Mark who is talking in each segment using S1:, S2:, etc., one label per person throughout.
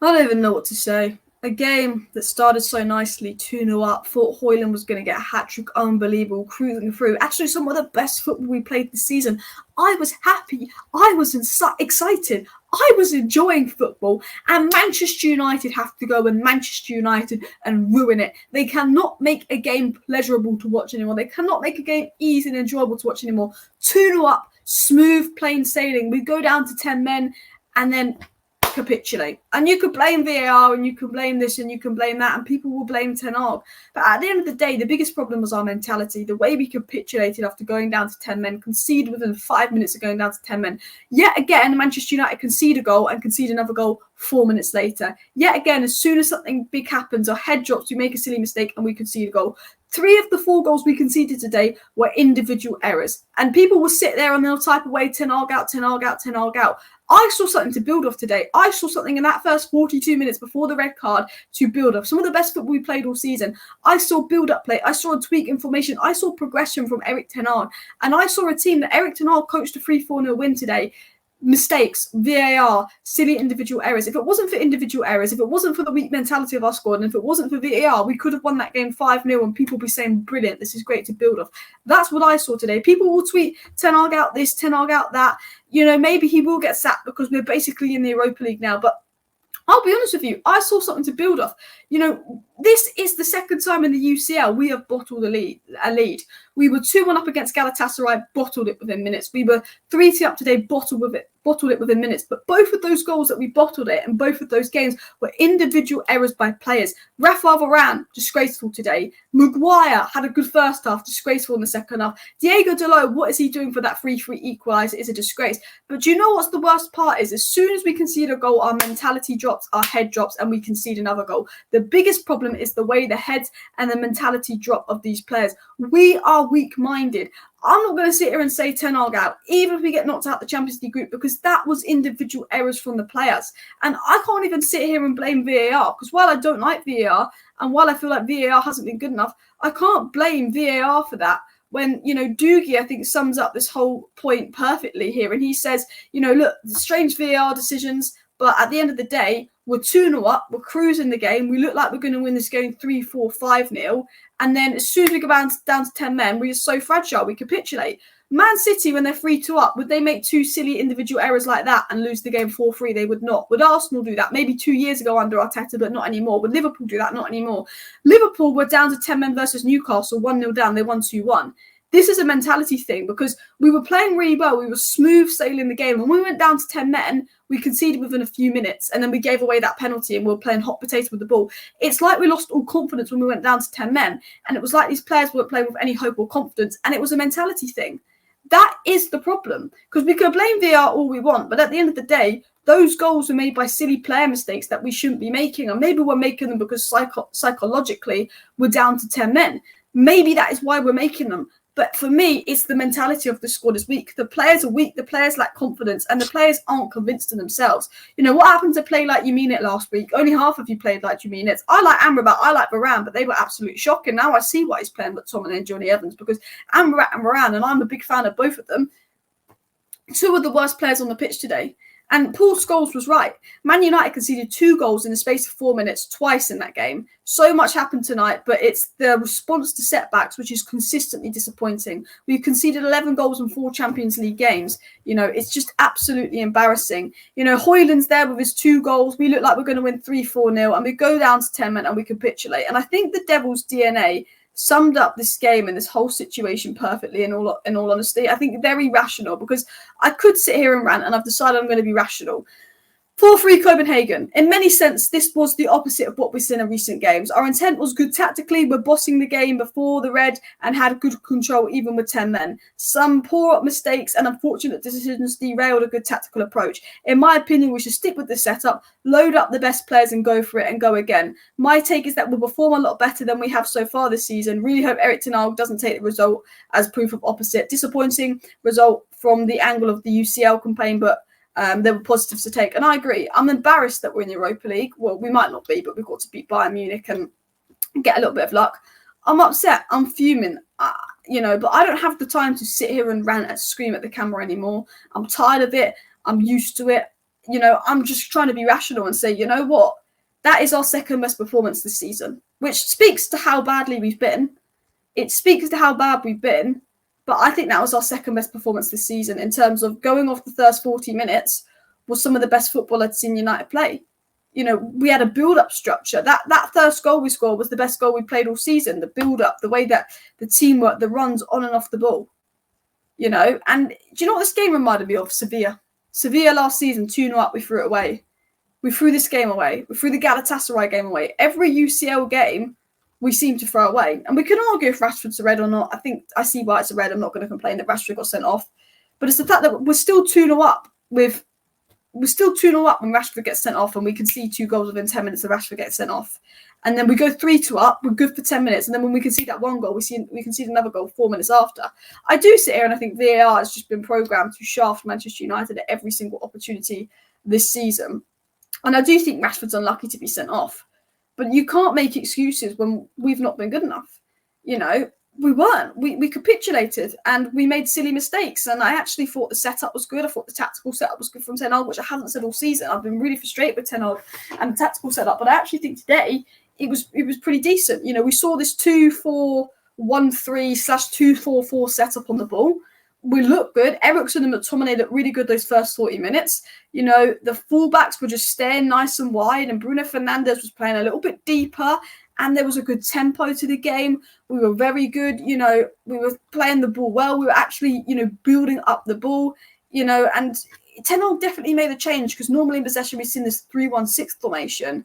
S1: I don't even know what to say. A game that started so nicely, 2-0 up, thought Hojlund was going to get a hat-trick, unbelievable, cruising through. Actually, some of the best football we played this season. I was happy. I was excited. I was enjoying football. And Manchester United have to go and Manchester United and ruin it. They cannot make a game pleasurable to watch anymore. They cannot make a game easy and enjoyable to watch anymore. 2-0 up, smooth, plain sailing. We go down to 10 men and then capitulate. And you could blame VAR and you can blame this and you can blame that and people will blame Ten Hag. But at the end of the day, the biggest problem was our mentality. The way we capitulated after going down to 10 men, conceded within 5 minutes of going down to 10 men. Yet again, Manchester United concede a goal and concede another goal 4 minutes later. Yet again, as soon as something big happens, our head drops, we make a silly mistake and we concede a goal. 3 of the 4 goals we conceded today were individual errors. And people will sit there and they'll type away Ten Hag out, Ten Hag out, Ten Hag out. I saw something to build off today. I saw something in that first 42 minutes before the red card to build off. Some of the best football we played all season. I saw build-up play. I saw a tweak in formation. I saw progression from Erik Ten Hag. And I saw a team that Erik Ten Hag coached a 3-4-0 win today. Mistakes, VAR, silly individual errors. If it wasn't for individual errors, if it wasn't for the weak mentality of our squad, and if it wasn't for VAR, we could have won that game 5-0 and people would be saying, brilliant, this is great to build off. That's what I saw today. People will tweet, Ten Hag out this, Ten Hag out that. You know, maybe he will get sacked because we're basically in the Europa League now, but I'll be honest with you, I saw something to build off. You know, this is the second time in the UCL we have bottled a lead. We were 2-1 up against Galatasaray, bottled it within minutes. We were 3-2 up today, bottled it within minutes. But both of those goals that we bottled it and both of those games were individual errors by players. Rafa Varane, disgraceful today. Maguire had a good first half, disgraceful in the second half. Diego Dalot, what is he doing for that 3-3 equaliser is a disgrace. But do you know what's the worst part is? As soon as we concede a goal, our mentality drops, our head drops, and we concede another goal. The biggest problem is the way the heads and the mentality drop of these players. We are weak-minded. I'm not going to sit here and say Ten Hag out, even if we get knocked out the Champions League group, because that was individual errors from the players. And I can't even sit here and blame VAR, because while I don't like VAR, and while I feel like VAR hasn't been good enough, I can't blame VAR for that. When, you know, Doogie, I think, sums up this whole point perfectly here. And he says, you know, look, strange VAR decisions, but at the end of the day, we're 2-0 up, we're cruising the game, we look like we're going to win this game 3-4, 5-0. And then as soon as we go down to 10 men, we're so fragile, we capitulate. Man City, when they're 3-2 up, would they make 2 silly individual errors like that and lose the game 4-3? They would not. Would Arsenal do that? Maybe 2 years ago under Arteta, but not anymore. Would Liverpool do that? Not anymore. Liverpool were down to 10 men versus Newcastle, 1-0 down, they won 2-1. This is a mentality thing because we were playing really well. We were smooth sailing the game. When we went down to 10 men, we conceded within a few minutes and then we gave away that penalty and we were playing hot potato with the ball. It's like we lost all confidence when we went down to 10 men. And it was like these players weren't playing with any hope or confidence. And it was a mentality thing. That is the problem. Because we could blame VAR all we want. But at the end of the day, those goals were made by silly player mistakes that we shouldn't be making. And maybe we're making them because psychologically we're down to 10 men. Maybe that is why we're making them. But for me, it's the mentality of the squad is weak. The players are weak. The players lack confidence. And the players aren't convinced in themselves. You know, what happened to play like you mean it last week? Only half of you played like you mean it. I like Amrabat. I like Varane. But they were absolutely shocking. Now I see why he's playing with Tom and Johnny Evans. Because Amrabat and Varane, and I'm a big fan of both of them, 2 of the worst players on the pitch today. And Paul Scholes was right. Man United conceded 2 goals in the space of 4 minutes, twice in that game. So much happened tonight, but it's the response to setbacks, which is consistently disappointing. We've conceded 11 goals in 4 Champions League games. You know, it's just absolutely embarrassing. You know, Hojlund's there with his 2 goals. We look like we're going to win 3-4-0, and we go down to 10 men and we capitulate. And I think the Devils' DNA summed up this game and this whole situation perfectly in all honesty. I think very rational because I could sit here and rant and I've decided I'm going to be rational. 4-3 Copenhagen. In many sense, this was the opposite of what we've seen in recent games. Our intent was good tactically. We're bossing the game before the red and had good control even with 10 men. Some poor mistakes and unfortunate decisions derailed a good tactical approach. In my opinion, we should stick with this setup, load up the best players and go for it and go again. My take is that we'll perform a lot better than we have so far this season. Really hope Erik Ten Hag doesn't take the result as proof of opposite. Disappointing result from the angle of the UCL campaign, but there were positives to take. And I agree. I'm embarrassed that we're in the Europa League. Well, we might not be, but we've got to beat Bayern Munich and get a little bit of luck. I'm upset. I'm fuming. You know, but I don't have the time to sit here and rant and scream at the camera anymore. I'm tired of it. I'm used to it. I'm just trying to be rational and say, you know what? That is our second best performance this season, which speaks to how badly we've been. It speaks to how bad we've been, but I think that was our second best performance this season in terms of going off the first 40 minutes was some of the best football I'd seen United play. We had a build-up structure. That first goal we scored was the best goal we played all season. The build-up, the way that the teamwork, the runs on and off the ball. And do you know what this game reminded me of? Sevilla. Sevilla last season, 2-0 up, we threw it away. We threw this game away. We threw the Galatasaray game away. Every UCL game, we seem to throw away. And we can argue if Rashford's a red or not. I think I see why it's a red. I'm not going to complain that Rashford got sent off. But it's the fact that we're still 2-0 up when Rashford gets sent off, and we can see 2 goals within 10 minutes of Rashford getting sent off. And then we go 3-2 up, we're good for 10 minutes. And then when we can see that one goal, we can see another goal 4 minutes after. I do sit here and I think VAR has just been programmed to shaft Manchester United at every single opportunity this season. And I do think Rashford's unlucky to be sent off. But you can't make excuses when we've not been good enough. We weren't. We capitulated and we made silly mistakes. And I actually thought the setup was good. I thought the tactical setup was good from Ten Hag, which I haven't said all season. I've been really frustrated with Ten Hag and the tactical setup. But I actually think today it was pretty decent. We saw this 2-4-1-3/2-4-4 setup on the ball. We looked good. Eriksen and McTominay looked really good those first 40 minutes. The fullbacks were just staying nice and wide, and Bruno Fernandes was playing a little bit deeper, and there was a good tempo to the game. We were very good. We were playing the ball well. We were actually, building up the ball, and Ten Hag definitely made a change, because normally in possession we've seen this 3-1-6 formation,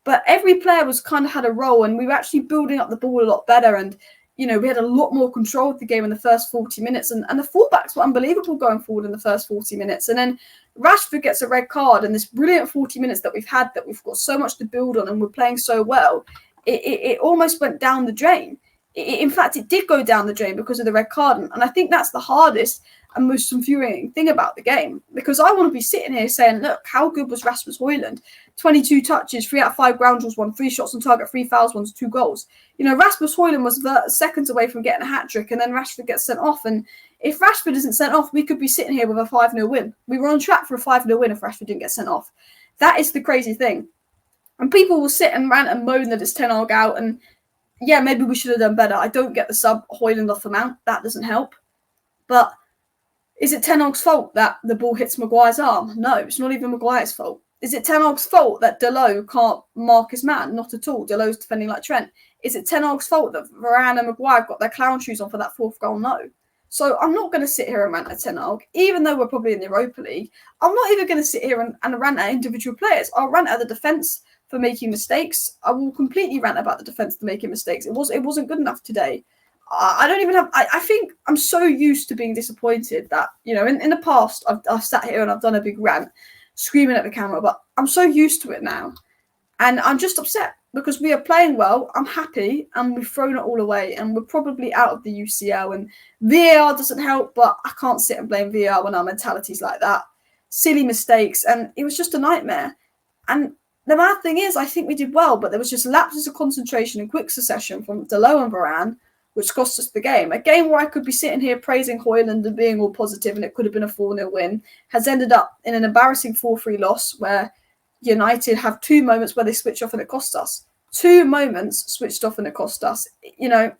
S1: but every player was kind of had a role, and we were actually building up the ball a lot better. And we had a lot more control of the game in the first 40 minutes. And the fullbacks were unbelievable going forward in the first 40 minutes. And then Rashford gets a red card, and this brilliant 40 minutes that we've had, that we've got so much to build on and we're playing so well, it almost went down the drain. In fact, it did go down the drain because of the red card. And I think that's the hardest and most infuriating thing about the game, because I want to be sitting here saying, look, how good was Rasmus Hojlund? 22 touches, 3 out of 5 ground balls, 1, 3 shots on target, 3 fouls, 1, 2 goals. Rasmus Hojlund was seconds away from getting a hat-trick, and then Rashford gets sent off. And if Rashford isn't sent off, we could be sitting here with a 5-0 win. We were on track for a 5-0 win if Rashford didn't get sent off. That is the crazy thing. And people will sit and rant and moan that it's Ten Hag out, and yeah, maybe we should have done better. I don't get the sub Hojlund off the mount. That doesn't help. But is it Ten Hag's fault that the ball hits Maguire's arm? No, it's not even Maguire's fault. Is it Ten Hag's fault that Dalot can't mark his man? Not at all. Dalot's defending like Trent. Is it Ten Hag's fault that Varane and Maguire got their clown shoes on for that 4th goal? No. So I'm not going to sit here and rant at Ten Hag, even though we're probably in the Europa League. I'm not even going to sit here and rant at individual players. I'll rant at the defence for making mistakes. I will completely rant about the defence for making mistakes. It wasn't good enough today. I don't even have. I think I'm so used to being disappointed that in the past I've sat here and I've done a big rant, screaming at the camera, but I'm so used to it now, and I'm just upset because we are playing well. I'm happy, and we've thrown it all away, and we're probably out of the UCL. And VAR doesn't help, but I can't sit and blame VAR when our mentality's like that. Silly mistakes, and it was just a nightmare. And the mad thing is, I think we did well, but there was just lapses of concentration in quick succession from Dalot and Varane, which cost us the game. A game where I could be sitting here praising Hojlund and being all positive, and it could have been a 4-0 win, has ended up in an embarrassing 4-3 loss where United have 2 moments where they switch off and it cost us. 2 moments switched off and it cost us. I'm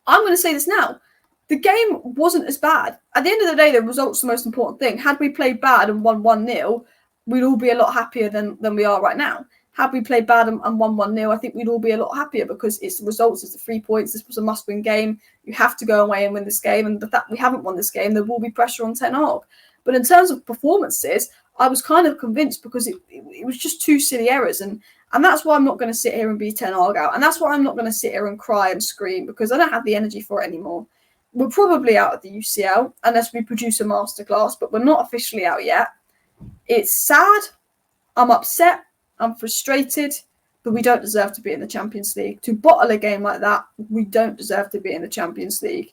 S1: going to say this now. The game wasn't as bad. At the end of the day, the result's the most important thing. Had we played bad and won 1-0, we'd all be a lot happier than we are right now. Had we played bad and won 1-0, I think we'd all be a lot happier, because it's the results, it's the 3 points. This was a must-win game. You have to go away and win this game. And the fact we haven't won this game, there will be pressure on Ten Hag. But in terms of performances, I was kind of convinced, because it was just 2 silly errors. And that's why I'm not going to sit here and be Ten Hag out. And that's why I'm not going to sit here and cry and scream, because I don't have the energy for it anymore. We're probably out of the UCL unless we produce a masterclass, but we're not officially out yet. It's sad. I'm upset. I'm frustrated, but we don't deserve to be in the Champions League. To bottle a game like that, we don't deserve to be in the Champions League.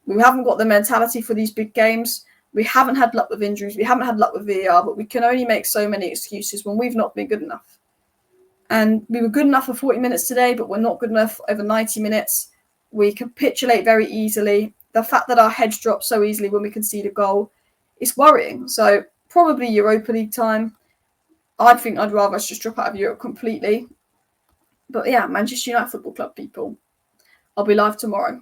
S1: We haven't got the mentality for these big games. We haven't had luck with injuries. We haven't had luck with VAR, but we can only make so many excuses when we've not been good enough. And we were good enough for 40 minutes today, but we're not good enough over 90 minutes. We capitulate very easily. The fact that our heads drop so easily when we concede a goal is worrying. So probably Europa League time. I think I'd rather us just drop out of Europe completely. But yeah, Manchester United Football Club, people. I'll be live tomorrow.